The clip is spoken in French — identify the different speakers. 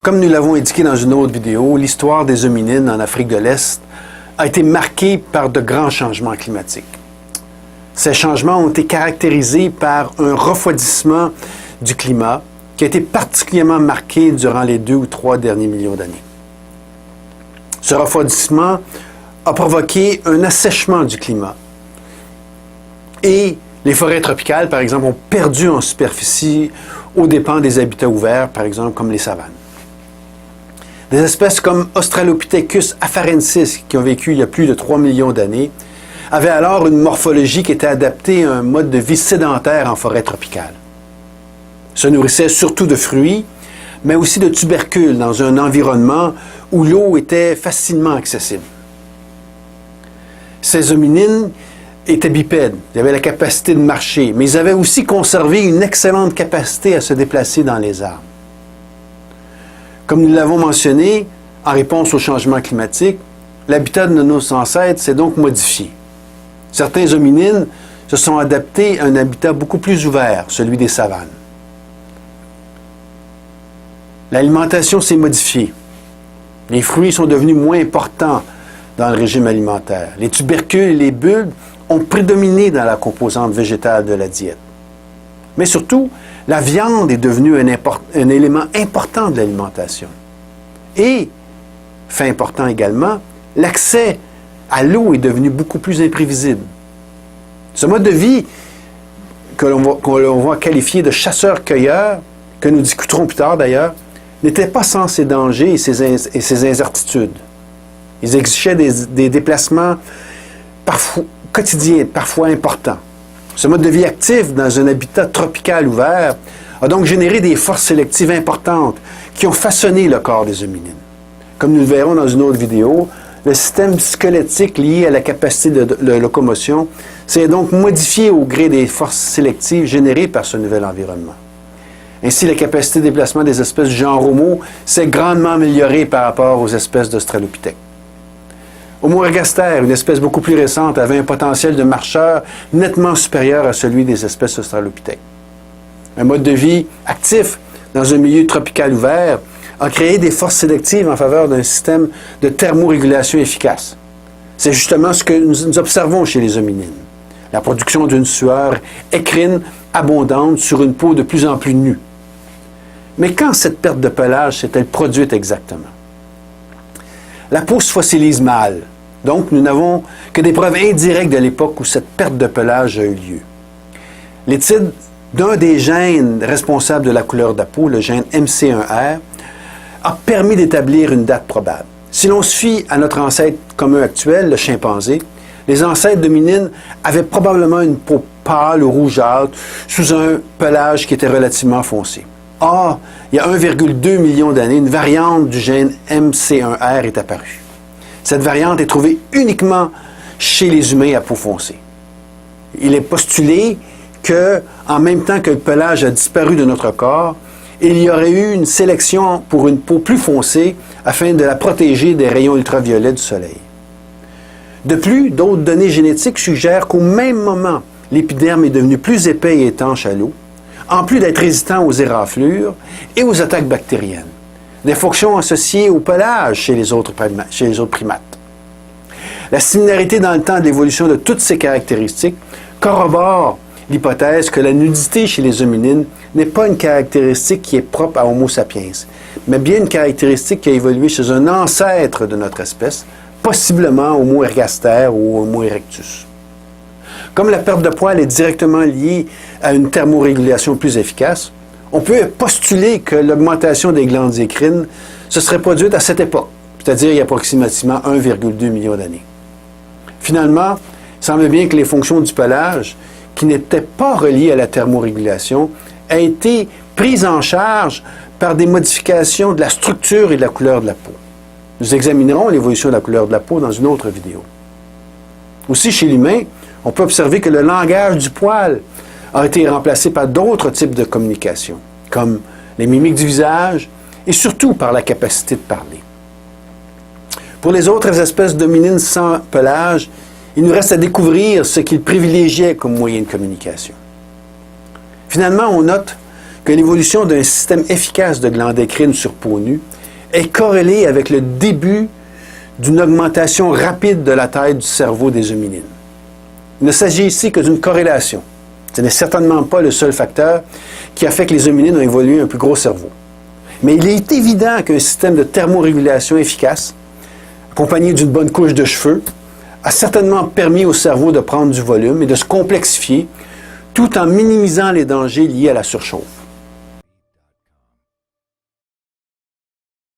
Speaker 1: Comme nous l'avons indiqué dans une autre vidéo, l'histoire des hominines en Afrique de l'Est a été marquée par de grands changements climatiques. Ces changements ont été caractérisés par un refroidissement du climat qui a été particulièrement marqué durant les 2 ou 3 derniers millions d'années. Ce refroidissement a provoqué un assèchement du climat. Et les forêts tropicales, par exemple, ont perdu en superficie aux dépens des habitats ouverts, par exemple, comme les savanes. Des espèces comme Australopithecus afarensis, qui ont vécu il y a plus de 3 millions d'années, avaient alors une morphologie qui était adaptée à un mode de vie sédentaire en forêt tropicale. Se nourrissaient surtout de fruits, mais aussi de tubercules dans un environnement où l'eau était facilement accessible. Ces hominines étaient bipèdes, ils avaient la capacité de marcher, mais ils avaient aussi conservé une excellente capacité à se déplacer dans les arbres. Comme nous l'avons mentionné, en réponse au changement climatique, l'habitat de nos ancêtres s'est donc modifié. Certains hominines se sont adaptés à un habitat beaucoup plus ouvert, celui des savanes. L'alimentation s'est modifiée. Les fruits sont devenus moins importants dans le régime alimentaire. Les tubercules et les bulbes ont prédominé dans la composante végétale de la diète. Mais surtout, la viande est devenue un élément important de l'alimentation. Et, fait important également, l'accès à l'eau est devenu beaucoup plus imprévisible. Ce mode de vie que l'on va qualifier de chasseur-cueilleur, que nous discuterons plus tard d'ailleurs, n'était pas sans ses dangers et ses incertitudes. Ils exigeaient des déplacements quotidiens, parfois importants. Ce mode de vie actif dans un habitat tropical ouvert a donc généré des forces sélectives importantes qui ont façonné le corps des hominines. Comme nous le verrons dans une autre vidéo, le système squelettique lié à la capacité de locomotion s'est donc modifié au gré des forces sélectives générées par ce nouvel environnement. Ainsi, la capacité de déplacement des espèces du genre Homo s'est grandement améliorée par rapport aux espèces d'Australopithèques. Homo ergaster, une espèce beaucoup plus récente, avait un potentiel de marcheur nettement supérieur à celui des espèces australopithèques. Un mode de vie actif dans un milieu tropical ouvert a créé des forces sélectives en faveur d'un système de thermorégulation efficace. C'est justement ce que nous observons chez les hominines. La production d'une sueur écrine abondante sur une peau de plus en plus nue. Mais quand cette perte de pelage s'est-elle produite exactement? La peau se fossilise mal. Donc, nous n'avons que des preuves indirectes de l'époque où cette perte de pelage a eu lieu. L'étude d'un des gènes responsables de la couleur de la peau, le gène MC1R, a permis d'établir une date probable. Si l'on se fie à notre ancêtre commun actuel, le chimpanzé, les ancêtres d'hominines avaient probablement une peau pâle ou rougeâtre sous un pelage qui était relativement foncé. Or, il y a 1,2 million d'années, une variante du gène MC1R est apparue. Cette variante est trouvée uniquement chez les humains à peau foncée. Il est postulé que, en même temps que le pelage a disparu de notre corps, il y aurait eu une sélection pour une peau plus foncée afin de la protéger des rayons ultraviolets du soleil. De plus, d'autres données génétiques suggèrent qu'au même moment, l'épiderme est devenu plus épais et étanche à l'eau, en plus d'être résistant aux éraflures et aux attaques bactériennes, des fonctions associées au pelage chez les autres primates. La similarité dans le temps de l'évolution de toutes ces caractéristiques corrobore l'hypothèse que la nudité chez les hominines n'est pas une caractéristique qui est propre à Homo sapiens, mais bien une caractéristique qui a évolué chez un ancêtre de notre espèce, possiblement Homo ergaster ou Homo erectus. Comme la perte de poils est directement liée à une thermorégulation plus efficace, on peut postuler que l'augmentation des glandes écrines se serait produite à cette époque, c'est-à-dire il y a approximativement 1,2 million d'années. Finalement, il semble bien que les fonctions du pelage, qui n'étaient pas reliées à la thermorégulation, aient été prises en charge par des modifications de la structure et de la couleur de la peau. Nous examinerons l'évolution de la couleur de la peau dans une autre vidéo. Aussi, chez l'humain, on peut observer que le langage du poil a été remplacé par d'autres types de communication, comme les mimiques du visage et surtout par la capacité de parler. Pour les autres espèces d'hominines sans pelage, il nous reste à découvrir ce qu'ils privilégiaient comme moyen de communication. Finalement, on note que l'évolution d'un système efficace de glandes écrines sur peau nue est corrélée avec le début d'une augmentation rapide de la taille du cerveau des hominines. Il ne s'agit ici que d'une corrélation. Ce n'est certainement pas le seul facteur qui a fait que les hominines ont évolué un plus gros cerveau. Mais il est évident qu'un système de thermorégulation efficace, accompagné d'une bonne couche de cheveux, a certainement permis au cerveau de prendre du volume et de se complexifier tout en minimisant les dangers liés à la surchauffe.